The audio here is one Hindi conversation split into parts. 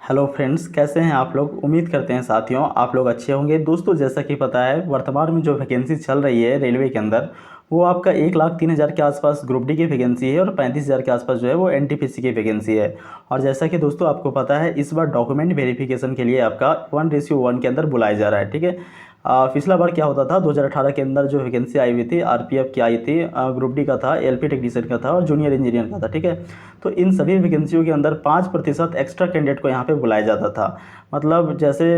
हेलो फ्रेंड्स, कैसे हैं आप लोग। उम्मीद करते हैं साथियों आप लोग अच्छे होंगे। दोस्तों, जैसा कि पता है वर्तमान में जो वैकेंसी चल रही है रेलवे के अंदर, वो आपका 1,03,000 के आसपास ग्रुप डी की वैकेंसी है और 35,000 के आसपास जो है वो एनटीपीसी की वैकेंसी है। और जैसा कि दोस्तों आपको पता है, इस बार डॉक्यूमेंट वेरिफिकेशन के लिए आपका 1:1 के अंदर बुलाया जा रहा है। ठीक है। पिछला बार क्या होता था, 2018 के अंदर जो वैकेंसी आई हुई थी आरपीएफ की आई थी, ग्रुप डी का था, एलपी टेक्नीशियन का था और जूनियर इंजीनियर का था। ठीक है। तो इन सभी वैकेंसियों के अंदर 5% एक्स्ट्रा कैंडिडेट को यहाँ पे बुलाया जाता था। मतलब जैसे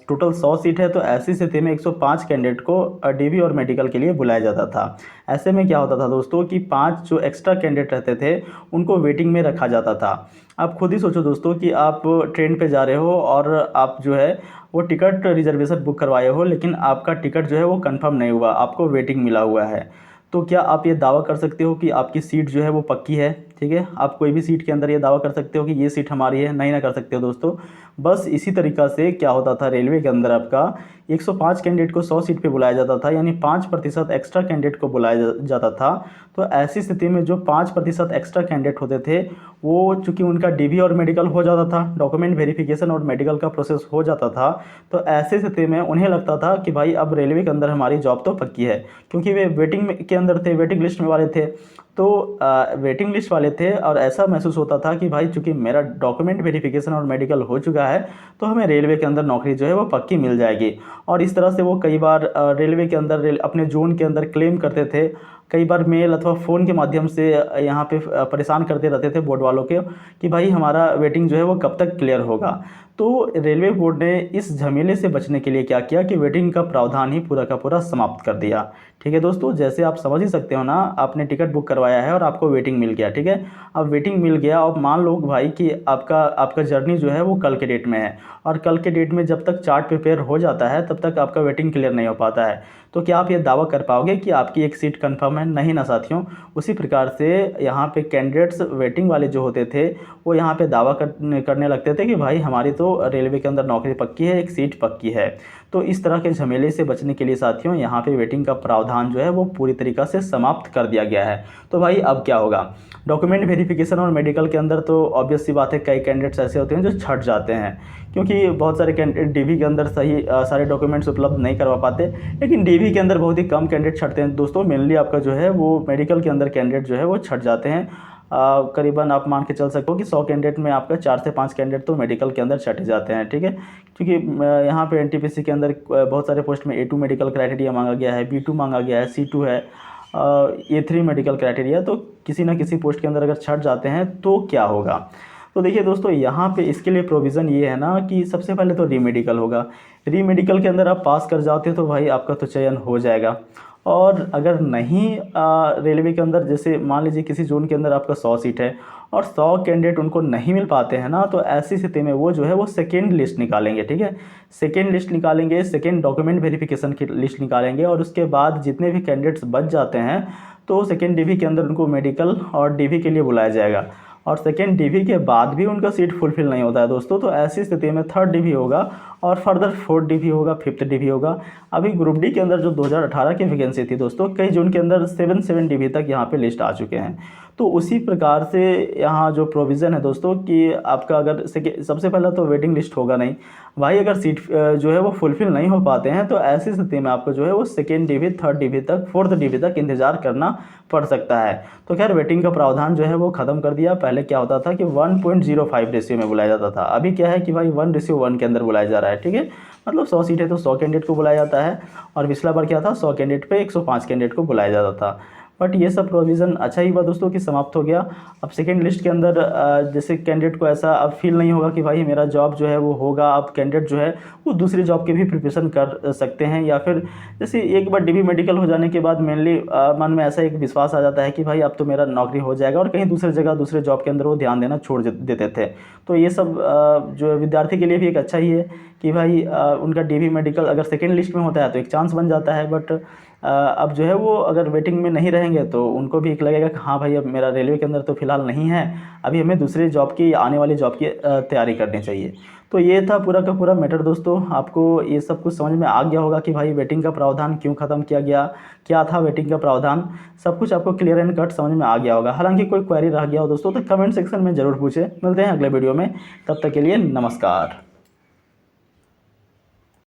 टोटल 100 सीट है, तो ऐसी स्थिति में 105 कैंडिडेट को डीवी और मेडिकल के लिए बुलाया जाता था। ऐसे में क्या होता था दोस्तों कि 5 जो एक्स्ट्रा कैंडिडेट रहते थे उनको वेटिंग में रखा जाता था। आप खुद ही सोचो दोस्तों कि आप ट्रेन पे जा रहे हो और आप जो है वो टिकट रिजर्वेशन बुक करवाए हो, लेकिन आपका टिकट जो है वो कंफर्म नहीं हुआ, आपको वेटिंग मिला हुआ है। तो क्या आप ये दावा कर सकते हो कि आपकी सीट जो है वो पक्की है। ठीक है। आप कोई भी सीट के अंदर ये दावा कर सकते हो कि ये सीट हमारी है, नहीं ना कर सकते हो दोस्तों। बस इसी तरीक़ा से क्या होता था रेलवे के अंदर, आपका 105 कैंडिडेट को 100 सीट पे बुलाया जाता था, यानी 5% एक्स्ट्रा कैंडिडेट को बुलाया जाता था। तो ऐसी स्थिति में जो 5% एक्स्ट्रा कैंडिडेट होते थे, वो चूँकि उनका डीवी और मेडिकल हो जाता था, डॉक्यूमेंट वेरिफिकेशन और मेडिकल का प्रोसेस हो जाता था, तो ऐसी स्थिति में उन्हें लगता था कि भाई अब रेलवे के अंदर हमारी जॉब तो पक्की है, क्योंकि वे वेटिंग के अंदर थे, वेटिंग लिस्ट में वाले थे। तो वेटिंग लिस्ट वाले थे और ऐसा महसूस होता था कि भाई चूंकि मेरा डॉक्यूमेंट वेरिफिकेशन और मेडिकल हो चुका है, तो हमें रेलवे के अंदर नौकरी जो है वो पक्की मिल जाएगी। और इस तरह से वो कई बार रेलवे के अंदर अपने जोन के अंदर क्लेम करते थे। कई बार मेल अथवा फ़ोन के माध्यम से यहाँ पे परेशान करते रहते थे बोर्ड वालों के कि भाई हमारा वेटिंग जो है वो कब तक क्लियर होगा। तो रेलवे बोर्ड ने इस झमेले से बचने के लिए क्या किया कि वेटिंग का प्रावधान ही पूरा का पूरा समाप्त कर दिया। ठीक है दोस्तों, जैसे आप समझ ही सकते हो ना, आपने टिकट बुक करवाया है और आपको वेटिंग मिल गया। ठीक है। अब वेटिंग मिल गया, अब मान लो भाई कि आपका जर्नी जो है वो कल के डेट में है, और कल के डेट में जब तक चार्ट प्रिपेयर हो जाता है तब तक आपका वेटिंग क्लियर नहीं हो पाता है। तो क्या आप ये दावा कर पाओगे कि आपकी एक सीट कंफर्म है? नहीं ना साथियों। उसी प्रकार से यहाँ पे कैंडिडेट्स वेटिंग वाले जो होते थे, वो यहाँ पे दावा करने लगते थे कि भाई हमारी तो रेलवे के अंदर नौकरी पक्की है, एक सीट पक्की है। तो इस तरह के झमेले से बचने के लिए साथियों यहाँ पे वेटिंग का प्रावधान जो है वो पूरी तरीक़ा से समाप्त कर दिया गया है। तो भाई अब क्या होगा? डॉक्यूमेंट वेरिफिकेशन और मेडिकल के अंदर तो ऑब्वियस सी बात है, कई कैंडिडेट्स ऐसे होते हैं जो छट जाते हैं, क्योंकि बहुत सारे कैंडिडेट डीवी के अंदर सही सारे डॉक्यूमेंट्स उपलब्ध नहीं करवा पाते। लेकिन डीवी के अंदर बहुत ही कम कैंडिडेट छटते हैं दोस्तों। मेनली आपका जो है वो मेडिकल के अंदर कैंडिडेट जो है वो छट जाते हैं। करीबन आप मान के चल सको कि 100 कैंडिडेट में आपका 4 से 5 कैंडिडेट तो मेडिकल के अंदर छटे जाते हैं। ठीक है। क्योंकि यहाँ पे एनटीपीसी के अंदर बहुत सारे पोस्ट में A2 मेडिकल क्राइटेरिया मांगा गया है, B2 मांगा गया है, C2 है, A3 मेडिकल क्राइटेरिया। तो किसी ना किसी पोस्ट के अंदर अगर छट जाते हैं तो क्या होगा? तो देखिए दोस्तों, यहाँ पे इसके लिए प्रोविज़न ये है ना कि सबसे पहले तो रीमेडिकल होगा। रीमेडिकल के अंदर आप पास कर जाते हो तो भाई आपका तो चयन हो जाएगा। और अगर नहीं रेलवे के अंदर, जैसे मान लीजिए किसी जोन के अंदर आपका 100 सीट है और 100 कैंडिडेट उनको नहीं मिल पाते हैं ना, तो ऐसी स्थिति में वो जो है वो सेकेंड लिस्ट निकालेंगे। ठीक है। सेकेंड लिस्ट निकालेंगे, सेकेंड डॉक्यूमेंट वेरिफिकेशन की लिस्ट निकालेंगे, और उसके बाद जितने भी कैंडिडेट्स बच जाते हैं तो सेकेंड डीवी के अंदर उनको मेडिकल और डीवी के लिए बुलाया जाएगा। और सेकेंड डीवी के बाद भी उनका सीट फुलफिल नहीं होता है दोस्तों, तो ऐसी स्थिति में थर्ड डीवी होगा और फर्दर फोर्थ डीवी होगा, फिफ्थ डीवी होगा। अभी ग्रुप डी के अंदर जो 2018 की वैकेंसी थी दोस्तों, कई जोन के अंदर 7 डीवी तक यहाँ पे लिस्ट आ चुके हैं। तो उसी प्रकार से यहाँ जो प्रोविज़न है दोस्तों कि आपका अगर सबसे पहला तो वेटिंग लिस्ट होगा नहीं भाई, अगर सीट जो है वो फुलफिल नहीं हो पाते हैं तो ऐसी स्थिति में आपको जो है वो सेकेंड डीवी, थर्ड डीवी तक, फोर्थ डीवी तक इंतज़ार करना पड़ सकता है। तो खैर वेटिंग का प्रावधान जो है वो ख़त्म कर दिया। पहले क्या होता था कि 1.05 रेशियो में बुलाया जाता था, अभी क्या है कि भाई 1:1 के अंदर बुलाया जा रहा है। ठीक है। मतलब 100 सीट है तो 100 कैंडिडेट को बुलाया जाता है, और पिछला बार क्या था, 100 कैंडिडेट पे 105 कैंडिडेट को बुलाया जाता था। बट ये सब प्रोविज़न अच्छा ही हुआ दोस्तों कि समाप्त हो गया। अब सेकेंड लिस्ट के अंदर जैसे कैंडिडेट को ऐसा अब फील नहीं होगा कि भाई मेरा जॉब जो है वो होगा। अब कैंडिडेट जो है वो दूसरी जॉब की भी प्रिपरेशन कर सकते हैं, या फिर जैसे एक बार डीवी मेडिकल हो जाने के बाद मेनली मन में ऐसा एक विश्वास आ जाता है कि भाई अब तो मेरा नौकरी हो जाएगा, और कहीं दूसरी जगह दूसरे जॉब के अंदर वो ध्यान देना छोड़ देते थे। तो ये सब जो विद्यार्थी के लिए भी एक अच्छा ही है कि भाई उनका डीवी मेडिकल अगर सेकेंड लिस्ट में होता है तो एक चांस बन जाता है। बट अब जो है वो अगर वेटिंग में नहीं रहेंगे तो उनको भी एक लगेगा कि हाँ भाई अब मेरा रेलवे के अंदर तो फिलहाल नहीं है, अभी हमें दूसरी जॉब की, आने वाली जॉब की तैयारी करनी चाहिए। तो ये था पूरा का पूरा मैटर दोस्तों। आपको ये सब कुछ समझ में आ गया होगा कि भाई वेटिंग का प्रावधान क्यों ख़त्म किया गया, क्या था वेटिंग का प्रावधान, सब कुछ आपको क्लियर एंड कट समझ में आ गया होगा। हालांकि कोई क्वेरी रह गया हो दोस्तों तो कमेंट सेक्शन में ज़रूर पूछें। मिलते हैं अगले वीडियो में, तब तक के लिए नमस्कार।